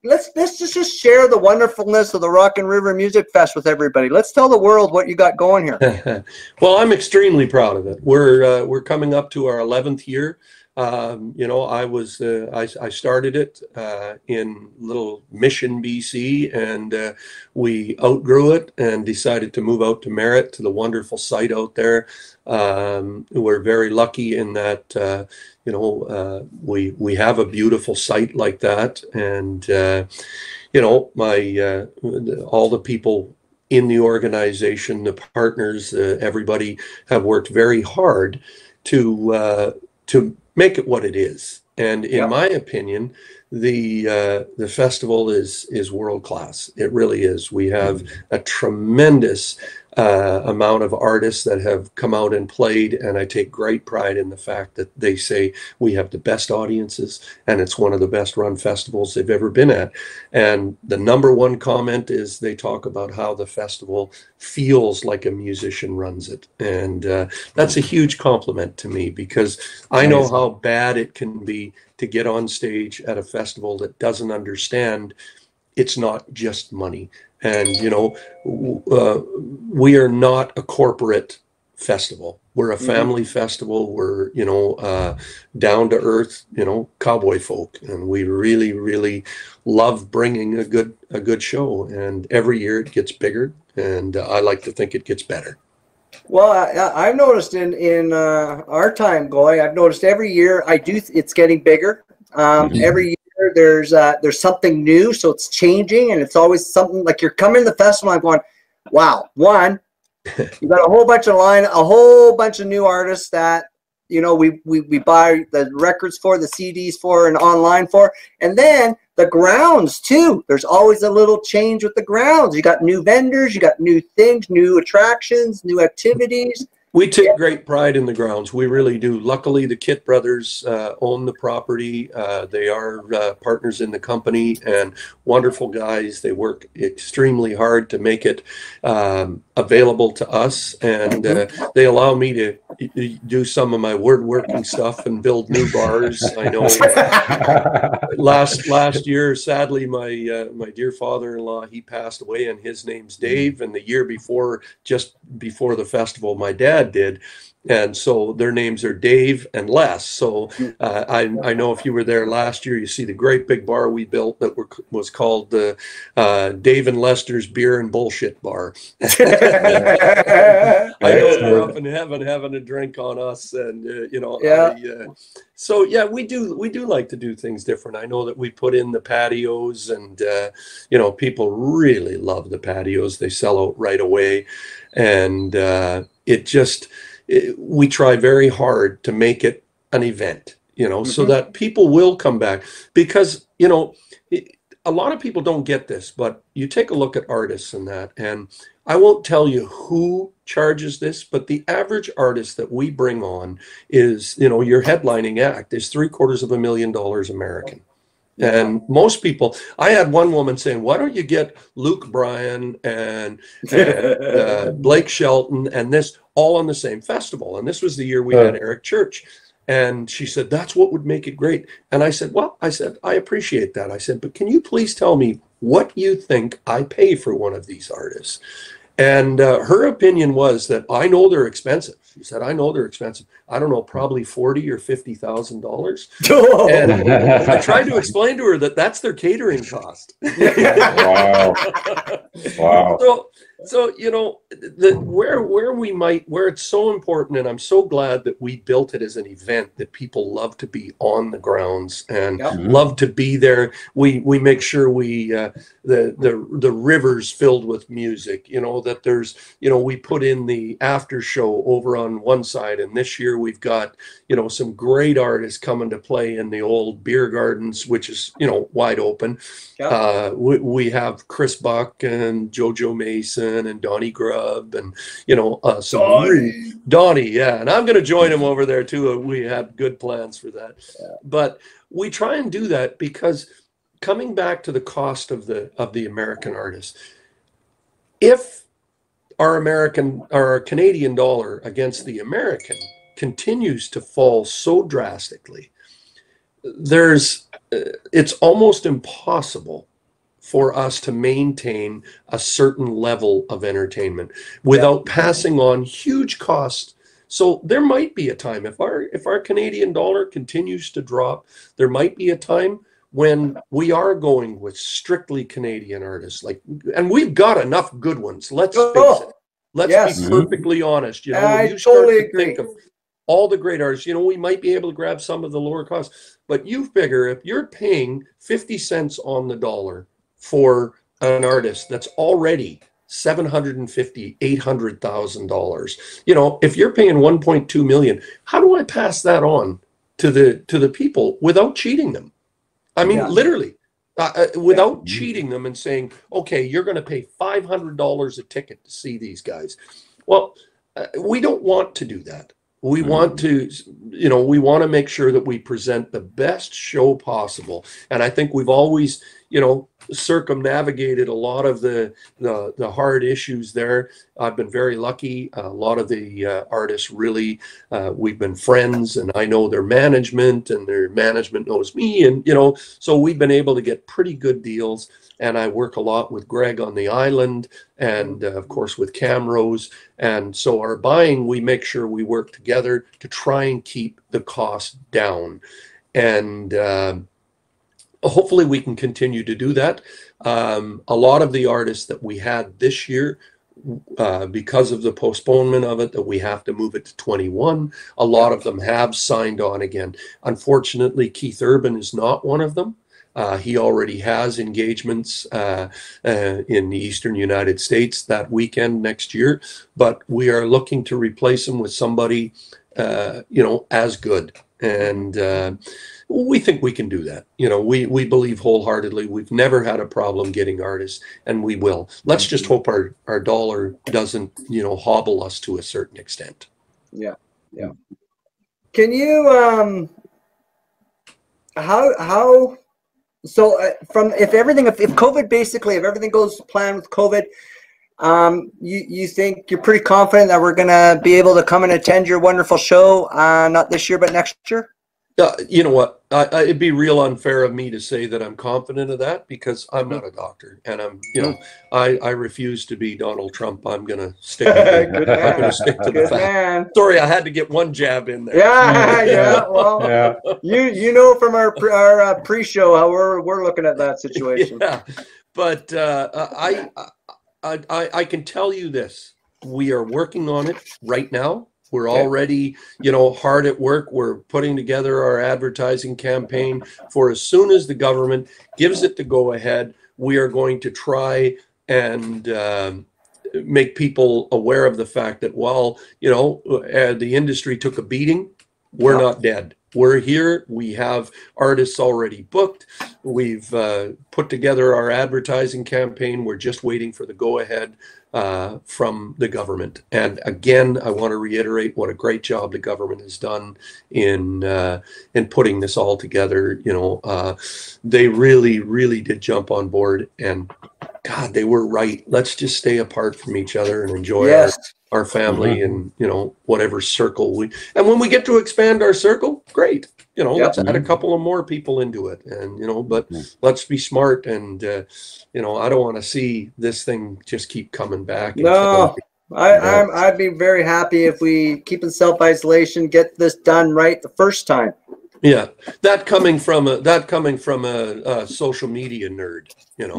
Let's just share the wonderfulness of the Rockin River Music Fest with everybody. Let's tell the world what you got going here. Well, I'm extremely proud of it. We're coming up to our 11th year. You know, I started it in little Mission, BC, and we outgrew it and decided to move out to Merritt, to the wonderful site out there. We're very lucky in that you know, we have a beautiful site like that, and you know, all the people in the organization, the partners, everybody have worked very hard to make it what it is. And in my opinion, the festival is world class. It really is. We have a tremendous amount of artists that have come out and played, and I take great pride in the fact that they say we have the best audiences and it's one of the best run festivals they've ever been at. And the number one comment is they talk about how the festival feels like a musician runs it, and that's a huge compliment to me, because I know how bad it can be to get on stage at a festival that doesn't understand it's not just money. And, you know, we are not a corporate festival. We're a family festival. We're, you know, down to earth, you know, cowboy folk. And we really, really love bringing a good show. And every year it gets bigger. And I like to think it gets better. Well, I've noticed in our time going, I've noticed every year it's getting bigger. Every year there's something new, so it's changing, and it's always something like you're coming to the festival. I'm going, wow. One, you got a whole bunch of new artists that, you know, we buy the records for, the CDs for, and online for, and then the grounds too. There's always a little change with the grounds. You got new vendors, you got new things, new attractions, new activities. We take great pride in the grounds. We really do. Luckily, the Kitt brothers own the property. They are partners in the company and wonderful guys. They work extremely hard to make it available to us. And they allow me to do some of my woodworking stuff and build new bars. I know last year, sadly, my dear father-in-law, he passed away, and his name's Dave. And the year before, just before the festival, my dad did, and so their names are Dave and Les. So I know if you were there last year, you see the great big bar we built that was called the Dave and Lester's Beer and Bullshit Bar. I know they're up in heaven having a drink on us, and you know, so yeah, we do like to do things different. I know that we put in the patios, and you know, people really love the patios. They sell out right away, and we try very hard to make it an event, you know, so that people will come back, because, you know, a lot of people don't get this, but you take a look at artists and that, and I won't tell you who charges this, but the average artist that we bring on is, you know, your headlining act is $750,000 American. And most people, I had one woman saying, why don't you get Luke Bryan and Blake Shelton and this all on the same festival? And this was the year we had Eric Church. And she said, that's what would make it great. And I said, well, I appreciate that. I said, but can you please tell me what you think I pay for one of these artists? And her opinion was that I know they're expensive. She said, I know they're expensive. I don't know, probably $40,000 or $50,000. And I tried to explain to her that that's their catering cost. Wow. Wow. So you know, where it's so important, and I'm so glad that we built it as an event that people love to be on the grounds and love to be there. We make sure the river's filled with music, you know, that there's, you know, we put in the after show over on one side, and this year we've got, you know, some great artists coming to play in the old beer gardens, which is, you know, wide open. We have Chris Buck and JoJo Mason Colin and Donnie Grubb and, you know, Donnie, yeah. And I'm going to join him over there too. We have good plans for that. Yeah. But we try and do that because coming back to the cost of the American artist, if our Canadian dollar against the American continues to fall so drastically, it's almost impossible for us to maintain a certain level of entertainment without passing on huge costs. So there might be a time, if our Canadian dollar continues to drop, there might be a time when we are going with strictly Canadian artists, and we've got enough good ones. Let's face it. Let's be perfectly honest. You know, when you start to think of all the great artists, you know, we might be able to grab some of the lower costs, but you figure if you're paying 50 cents on the dollar for an artist that's already $750,000, $800,000, you know, if you're paying 1.2 million, how do I pass that on to the people without cheating them? I mean, literally, without cheating them and saying, okay, you're going to pay $500 a ticket to see these guys. Well, we don't want to do that. We want to, you know, we want to make sure that we present the best show possible. And I think we've always, you know, circumnavigated a lot of the hard issues there. I've been very lucky. A lot of the artists really, we've been friends, and I know their management, and their management knows me. And, you know, so we've been able to get pretty good deals. And I work a lot with Greg on the island, and of course with Camrose. And so our buying, we make sure we work together to try and keep the cost down. And hopefully we can continue to do that. A lot of the artists that we had this year, because of the postponement of it, that we have to move it to 21, a lot of them have signed on again. Unfortunately, Keith Urban is not one of them. He already has engagements in the eastern United States that weekend next year, but we are looking to replace him with somebody, you know, as good. And we think we can do that. You know, we believe wholeheartedly. We've never had a problem getting artists, and we will. Let's just hope our dollar doesn't, you know, hobble us to a certain extent. Yeah, yeah. Can you how so if COVID, basically, if everything goes to plan with COVID, you think you're pretty confident that we're going to be able to come and attend your wonderful show, not this year, but next year? You know what? It'd be real unfair of me to say that I'm confident of that, because I'm not a doctor, and I'm, you know, I refuse to be Donald Trump. I'm gonna stick. I'm gonna stick to the fact. Sorry, I had to get one jab in there. Yeah, yeah. Well, you know from our pre-show how we're looking at that situation. Yeah, but I can tell you this: we are working on it right now. We're already, you know, hard at work. We're putting together our advertising campaign for as soon as the government gives it the go ahead. We are going to try and make people aware of the fact that while, you know, the industry took a beating, we're not dead. We're here. We have artists already booked. We've put together our advertising campaign. We're just waiting for the go-ahead from the government. And again, I want to reiterate what a great job the government has done in putting this all together. You know, they really, really did jump on board. And God, they were right. Let's just stay apart from each other and enjoy our family and, you know, whatever circle and when we get to expand our circle, great. You know, let's add a couple of more people into it, and, you know, but let's be smart. And, you know, I don't want to see this thing just keep coming back. No, I'd be very happy if we keep in self-isolation, get this done right the first time. Yeah, that coming from a social media nerd, you know.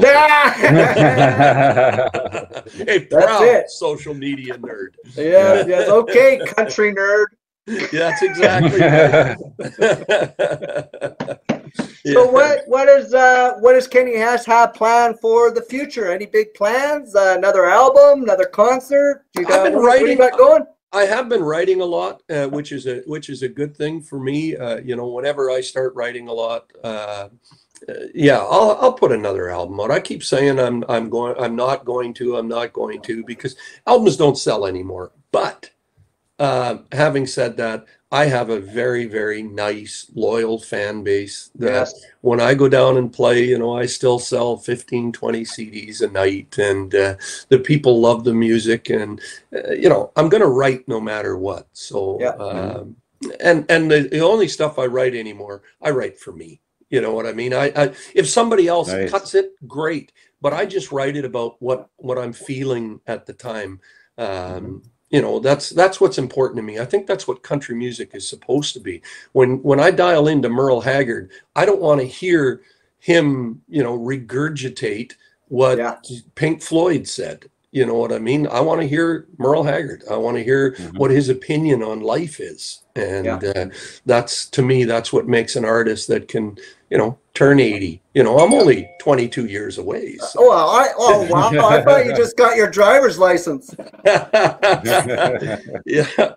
A proud social media nerd. Yeah, yes, okay, country nerd. Yeah, that's exactly right. So what does Kenny Hess have planned for the future? Any big plans? Another album? Another concert? I've been writing. What do you got going? I have been writing a lot, which is a good thing for me. You know, whenever I start writing a lot, yeah, I'll put another album out. I keep saying I'm not going to, because albums don't sell anymore. But having said that, I have a very, very nice, loyal fan base that when I go down and play, you know, I still sell 15, 20 CDs a night, and the people love the music, and you know, I'm going to write no matter what. So, and the only stuff I write anymore, I write for me. You know what I mean? I if somebody else cuts it, great, but I just write it about what I'm feeling at the time. You know, that's what's important to me. I think that's what country music is supposed to be. When I dial into Merle Haggard, I don't want to hear him, you know, regurgitate what Pink Floyd said. You know what I mean? I want to hear Merle Haggard. I want to hear what his opinion on life is. And that's, to me, that's what makes an artist that can, you know, turn 80. You know, I'm only 22 years away. So. Oh, wow. I thought you just got your driver's license. Yeah.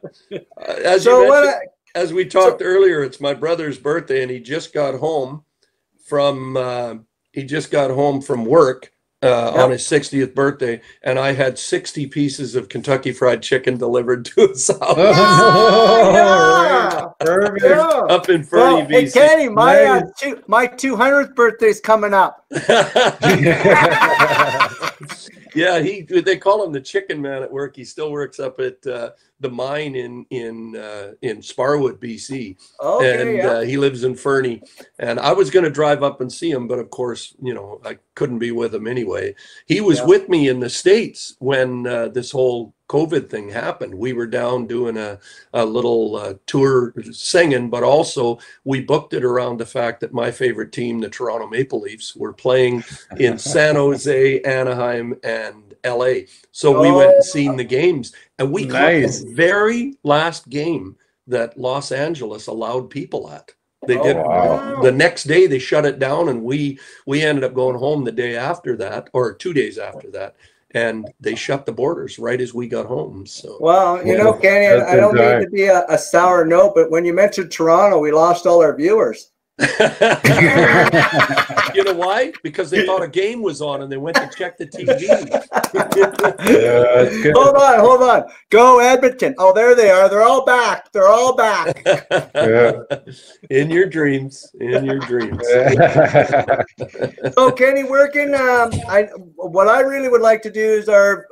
As we talked earlier, it's my brother's birthday, and he just got home from work on his 60th birthday, and I had 60 pieces of Kentucky Fried Chicken delivered to his house. Perfect. Up in Fernie, BC. Hey, Kenny, my 200th birthday's coming up. Yeah, they call him the Chicken Man at work. He still works up at the mine in Sparwood, BC. Okay, and he lives in Fernie. And I was going to drive up and see him, but of course, you know, I couldn't be with him anyway. He was with me in the States when this whole COVID thing happened. We were down doing a little tour singing, but also we booked it around the fact that my favorite team, the Toronto Maple Leafs, were playing in San Jose, Anaheim, and LA. So we went and seen the games, and we caught the very last game that Los Angeles allowed people at. They did. The next day they shut it down, and we ended up going home the day after that, or 2 days after that. And they shut the borders right as we got home. So, well, you know, Kenny, I don't mean to be a sour note, but when you mentioned Toronto, we lost all our viewers. You know why? Because they thought a game was on and they went to check the TV. Hold on. Go Edmonton. Oh, there they are. They're all back. In your dreams. So, Kenny, working. What I really would like to do is our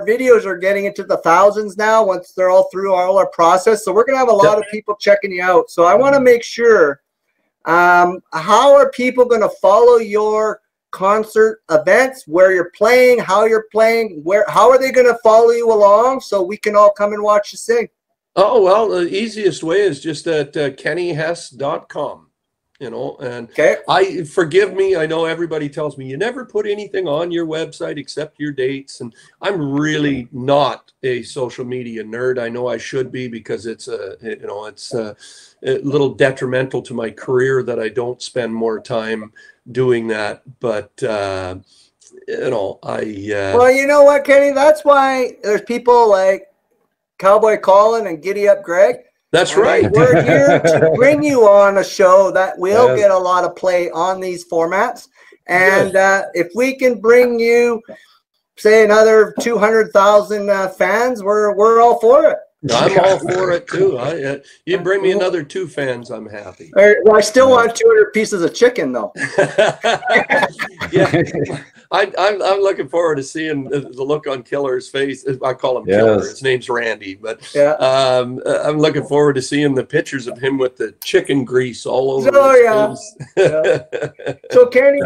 videos are getting into the thousands now once they're all through all our process. So we're going to have a lot of people checking you out. So I want to make sure. How are people going to follow your concert events, where you're playing, how you're playing, how are they going to follow you along so we can all come and watch you sing? Oh, well, the easiest way is just at ehCanadaTravel.com. You know, and forgive me, I know everybody tells me you never put anything on your website except your dates, and I'm really not a social media nerd. I know I should be, because it's a little detrimental to my career that I don't spend more time doing that. But you know, well, you know what, Kenny, that's why there's people like Cowboy Colin and Giddy-Up Greg. That's right. We're here to bring you on a show that will get a lot of play on these formats. And if we can bring you, say, another 200,000 fans, we're all for it. I'm all for it too. You bring me another 2 fans, I'm happy. Well, I still want 200 pieces of chicken, though. Yeah, I'm looking forward to seeing the look on Killer's face. I call him Killer. His name's Randy, but I'm looking forward to seeing the pictures of him with the chicken grease all over his face. So, Kenny,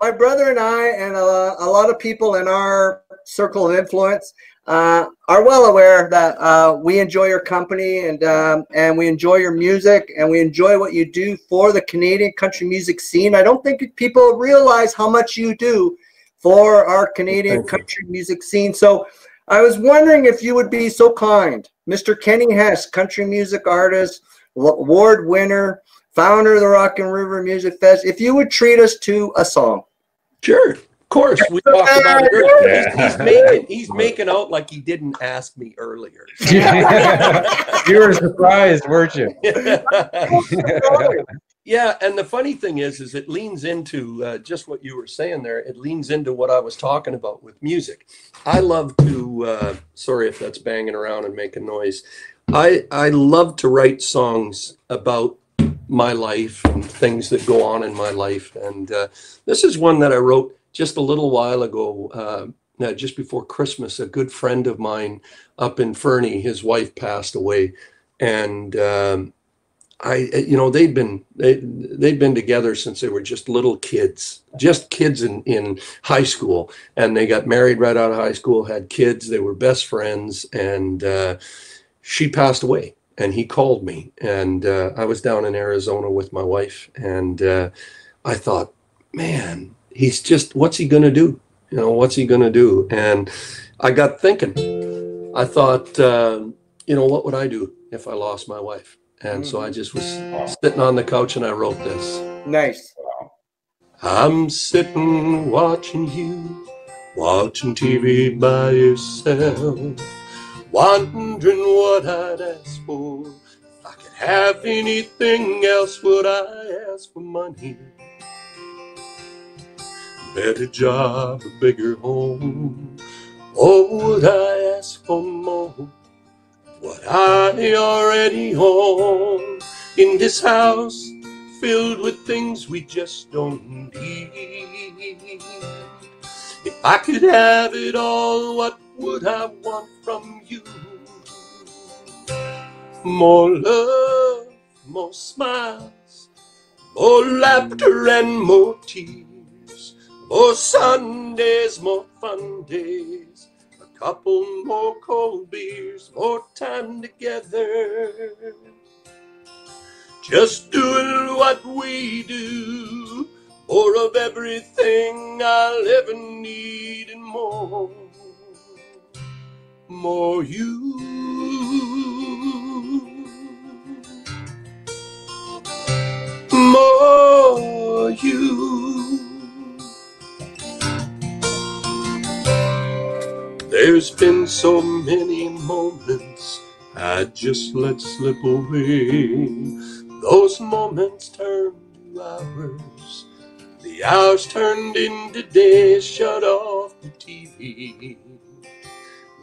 my brother and I, and a lot of people in our circle of influence, are well aware that we enjoy your company, and we enjoy your music, and we enjoy what you do for the Canadian country music scene. I don't think people realize how much you do for our Canadian country music scene. So I was wondering if you would be so kind, Mr. Kenny Hess, country music artist, award winner, founder of the Rockin River Music Festival, if you would treat us to a song. Sure. Of course, we talked about it earlier. He's making out like he didn't ask me earlier. You were surprised, weren't you? Yeah, and the funny thing is it leans into just what you were saying there. It leans into what I was talking about with music. I love to, sorry if that's banging around and making noise. I love to write songs about my life and things that go on in my life. And this is one that I wrote just a little while ago, just before Christmas. A good friend of mine up in Fernie, his wife passed away. And they'd been together since they were just little kids, in high school, and they got married right out of high school, had kids, they were best friends, and she passed away. And he called me, and I was down in Arizona with my wife, and I thought, man, what's he gonna do? What's he gonna do? And I got thinking. I thought, what would I do if I lost my wife? And so I just was sitting on the couch and I wrote this. Nice. I'm sitting watching you, watching TV by yourself, wondering what I'd ask for. If I could have anything else, would I ask for money? Better job, a bigger home, or would I ask for more? What I already own in this house, filled with things we just don't need. If I could have it all, what would I want from you? More love, more smiles, more laughter and more tears, more Sundays, more fun days, couple more cold beers, more time together, just doing what we do, more of everything I'll ever need and more, more you, more you. There's been so many moments I just let slip away. Those moments turned to hours, the hours turned into days. Shut off the TV,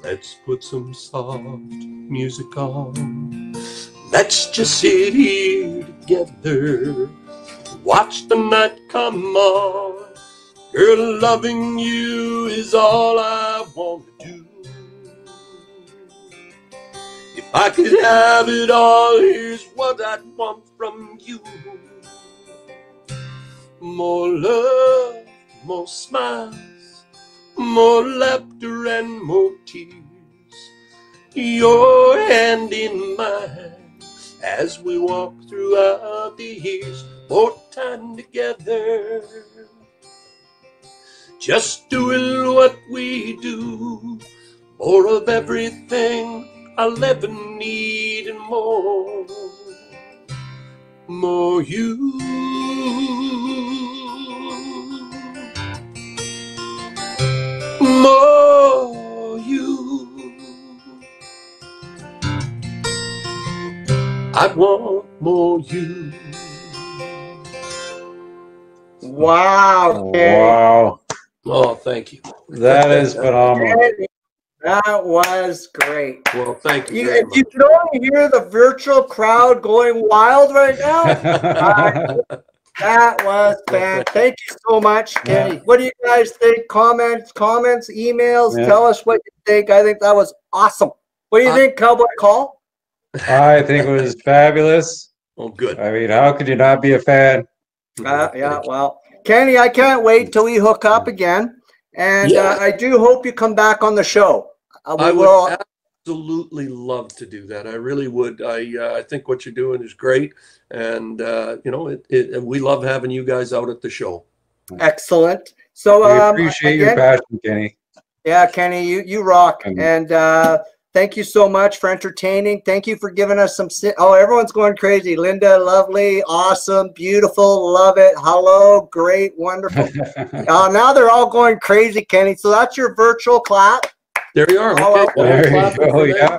let's put some soft music on. Let's just sit here together, watch the night come on. Girl, loving you is all I want to do. If I could have it all, here's what I'd want from you. More love, more smiles, more laughter and more tears. Your hand in mine as we walk throughout the years. More time together, just doing what we do, more of everything I'll ever need and more, more you, more you. I want more you. Wow. Wow. Oh, thank you. That is phenomenal. That was great. Well, thank you. If you could only hear the virtual crowd going wild right now, that was fantastic. Thank you so much, Kenny. What do you guys think? Comments, emails. Yeah. Tell us what you think. I think that was awesome. What do you think, Cowboy Colin? I think it was fabulous. Oh, good. I mean, how could you not be a fan? Yeah, well, Kenny, I can't wait till we hook up again. And I do hope you come back on the show. I would absolutely love to do that. I really would. I think what you're doing is great. And, we love having you guys out at the show. Excellent. So we appreciate your passion, Kenny. Yeah, Kenny, you rock. And thank you so much for entertaining. Thank you for giving us some. Oh, everyone's going crazy. Linda, lovely, awesome, beautiful, love it. Hello, great, wonderful. Now they're all going crazy, Kenny. So that's your virtual clap. There you are. Okay. There you go. Yeah.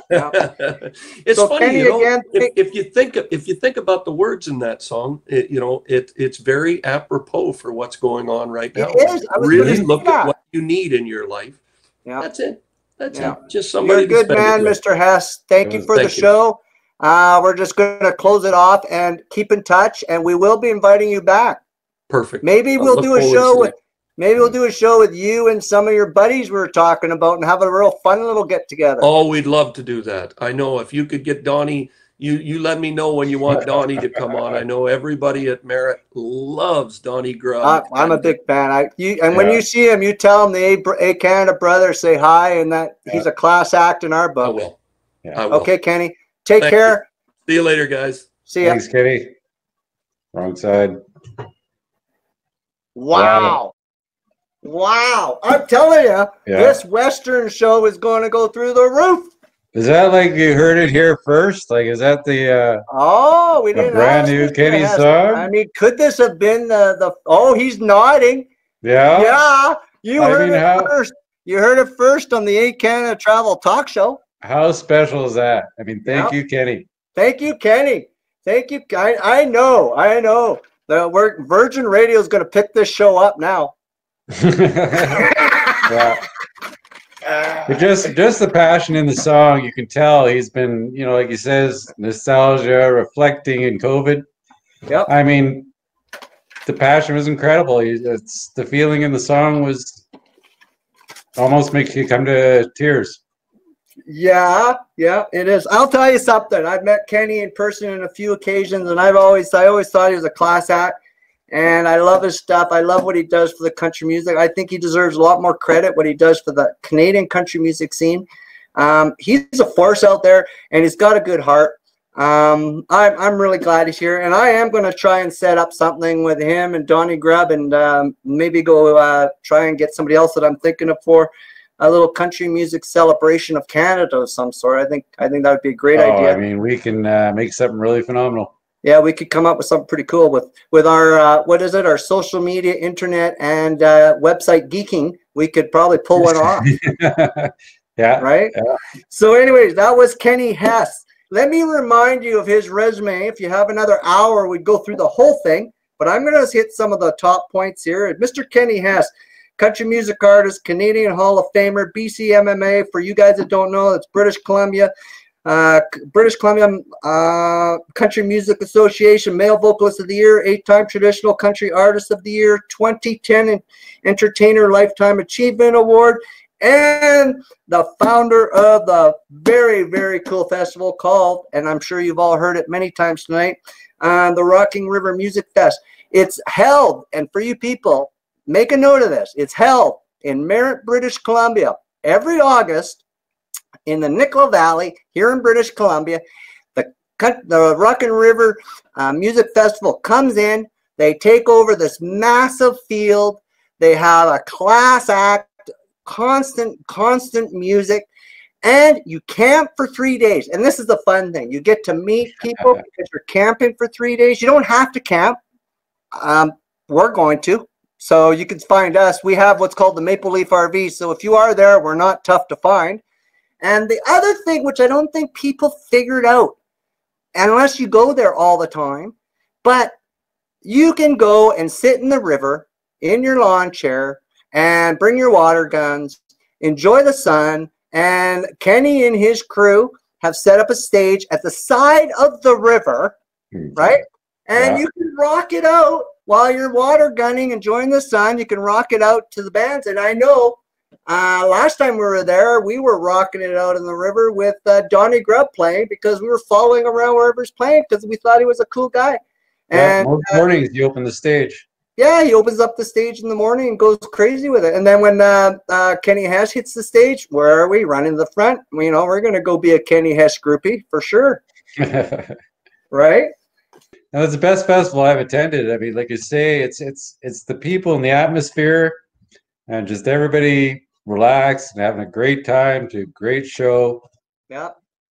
It's so funny, Kenny, you know, again, if you think about the words in that song, you know, it's very apropos for what's going on right now. it is. I was going to Really say look that. at what you need in your life. Yeah. That's it. That's Yeah. it. Just somebody. You're a good man, Mr. Hess. Thank you for the show. We're just going to close it off and keep in touch, and we will be inviting you back. Perfect. Maybe we'll do a show with. Maybe we'll do a show with you and some of your buddies we were talking about and have a real fun little get together. Oh, we'd love to do that. I know if you could get Donnie, you let me know when you want Donnie to come on. I know everybody at Merritt loves Donnie Grubb. I'm a big fan. When you see him, you tell him the ehCanada brothers say hi and that he's a class act in our book. I will. Yeah. I will. Okay, Kenny. Take care. See you later, guys. See ya. Thanks, Kenny. Wrong side. Wow. I'm telling you, this Western show is going to go through the roof. Is that like you heard it here first? Like, is that the we didn't brand new Kenny song? I mean, could this have been the he's nodding. Yeah. You heard it first. You heard it first on the ehCanada Travel Talk Show. How special is that? I mean, thank you, Kenny. Thank you, Kenny. Thank you. I know. The Virgin Radio is going to pick this show up now. But just the passion in the song, you can tell he's been, you know, like he says, nostalgia, reflecting in COVID. Yep. I mean, the passion was incredible. It's the feeling in the song was almost makes you come to tears. Yeah, it is. I'll tell you something. I've met Kenny in person on a few occasions, and I always thought he was a class act. And I love his stuff. I love what he does for the country music. I think he deserves a lot more credit what he does for the Canadian country music scene. He's a force out there, and he's got a good heart. I'm really glad he's here, and I am going to try and set up something with him and Donnie Grubb, and maybe go try and get somebody else that I'm thinking of for a little country music celebration of Canada of some sort. I think that would be a great idea. I mean, we can make something really phenomenal. Yeah, we could come up with something pretty cool with our what is it? Our social media, internet, and website geeking. We could probably pull one off. Yeah. Right. Yeah. So, anyways, that was Kenny Hess. Let me remind you of his resume. If you have another hour, we'd go through the whole thing. But I'm going to hit some of the top points here. Mr. Kenny Hess, country music artist, Canadian Hall of Famer, BC MMA. For you guys that don't know, it's British Columbia. Country Music Association Male Vocalist of the Year, 8-time Traditional Country Artist of the Year, 2010 Entertainer Lifetime Achievement Award, and the founder of the very, very cool festival called, and I'm sure you've all heard it many times tonight, the Rockin River Music Fest. It's held, and for you people, make a note of this, it's held in Merritt, British Columbia every August in the Nicola Valley here in British Columbia. The Rockin River Music Festival comes in. They take over this massive field. They have a class act, constant music, and you camp for 3 days. And this is the fun thing. You get to meet people because you're camping for 3 days. You don't have to camp. We're going to. So you can find us. We have what's called the Maple Leaf RV. So if you are there, we're not tough to find. And the other thing, which I don't think people figured out, unless you go there all the time, but you can go and sit in the river in your lawn chair and bring your water guns, enjoy the sun, and Kenny and his crew have set up a stage at the side of the river, right? And you can rock it out while you're water gunning, enjoying the sun. You can rock it out to the bands. And I know last time we were there, we were rocking it out in the river with Donnie Grubb playing because we were following around wherever he's playing because we thought he was a cool guy. And most mornings you open the stage. Yeah, he opens up the stage in the morning and goes crazy with it. And then when Kenny Hess hits the stage, where are we? Running to the front. You know, we're going to go be a Kenny Hess groupie for sure. Right? Now, it's the best festival I've attended. I mean, like you say, it's the people and the atmosphere and just everybody relaxed and having a great time to a great show. Yeah.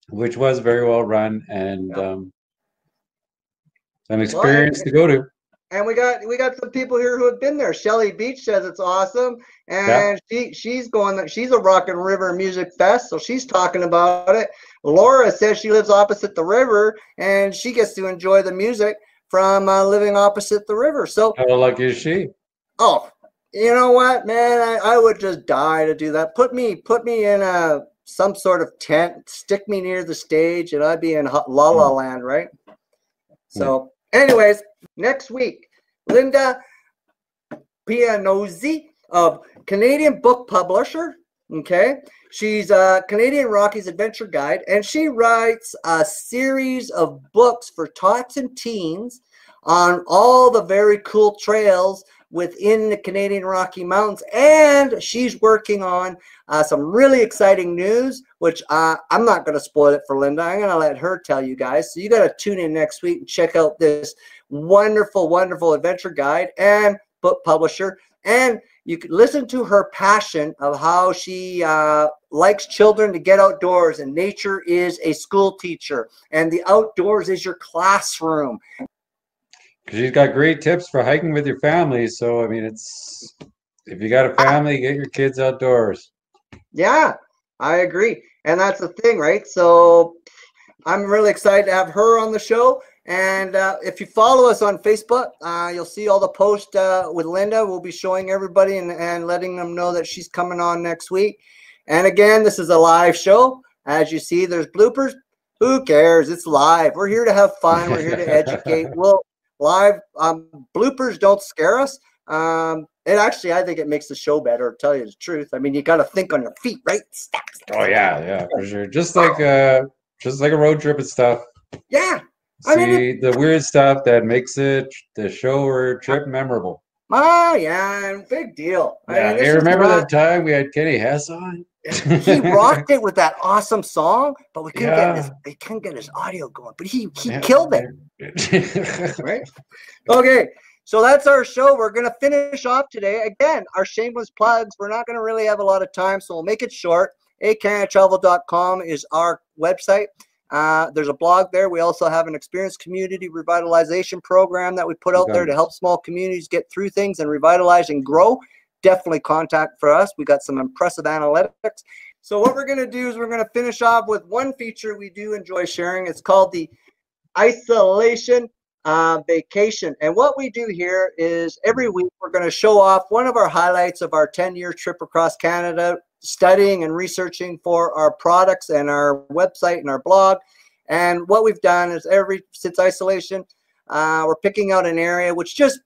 Which was very well run and an experience to go to. And we got some people here who have been there. Shelly Beach says it's awesome. and she's a Rockin River Music Fest, so she's talking about it. Laura says she lives opposite the river, and she gets to enjoy the music from living opposite the river. So how lucky is she? Oh, you know what, man? I would just die to do that. Put me in some sort of tent, stick me near the stage, and I'd be in La La Land, right? So, anyways, next week, Linda Pianozzi of Canadian book publisher. Okay, she's a Canadian Rockies adventure guide, and she writes a series of books for tots and teens on all the very cool trails within the Canadian Rocky Mountains. And she's working on some really exciting news, which I'm not going to spoil it for Linda. I'm going to let her tell you guys. So you got to tune in next week and check out this wonderful, wonderful adventure guide and book publisher. And you can listen to her passion of how she likes children to get outdoors, and nature is a school teacher and the outdoors is your classroom. She's got great tips for hiking with your family. So, I mean, it's, if you got a family, get your kids outdoors. Yeah, I agree. And that's the thing, right? So I'm really excited to have her on the show. And if you follow us on Facebook, you'll see all the posts with Linda. We'll be showing everybody and letting them know that she's coming on next week. And again, this is a live show. As you see, there's bloopers. Who cares? It's live. We're here to have fun. We're here to educate. Live bloopers don't scare us. And actually, I think it makes the show better, to tell you the truth. I mean, you got to think on your feet, right? Oh yeah, for sure. Just like a road trip and stuff. Yeah. See the weird stuff that makes it the show or trip memorable. Oh yeah, big deal. Yeah, I mean, remember that time we had Kenny Hess on? He rocked it with that awesome song, but we couldn't get his audio going. But he killed it. Right? Okay, so that's our show. We're gonna finish off today. Again, our shameless plugs. We're not gonna really have a lot of time, so we'll make it short. ehCanadaTravel.com is our website. There's a blog there. We also have an experienced community revitalization program that we put out there to help small communities get through things and revitalize and grow. Definitely contact for us. We got some impressive analytics. So what we're going to do is we're going to finish off with one feature we do enjoy sharing. It's called the Isolation Vacation. And what we do here is every week we're going to show off one of our highlights of our 10-year trip across Canada, studying and researching for our products and our website and our blog. And what we've done is since isolation, we're picking out an area which just,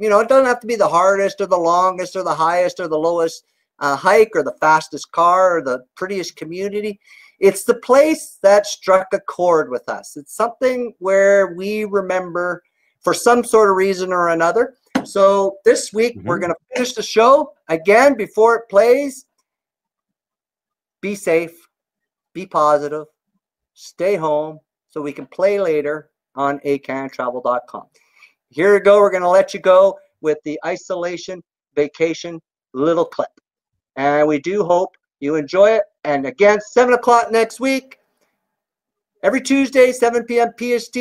you know, it doesn't have to be the hardest or the longest or the highest or the lowest hike or the fastest car or the prettiest community. It's the place that struck a chord with us. It's something where we remember for some sort of reason or another. So this week we're going to finish the show. Again, before it plays, be safe, be positive, stay home so we can play later on ehCanadaTravel.com. Here we go. We're going to let you go with the Isolation Vacation little clip. And we do hope you enjoy it. And again, 7 o'clock next week, every Tuesday, 7 p.m. PST.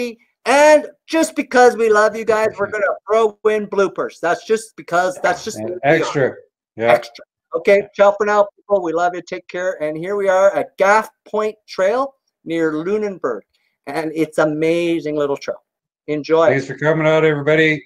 And just because we love you guys, we're going to throw in bloopers. That's just extra. Yeah. Extra. Okay, ciao for now, people. We love you. Take care. And here we are at Gaff Point Trail near Lunenburg. And it's an amazing little trail. Enjoy. Thanks for coming out, everybody.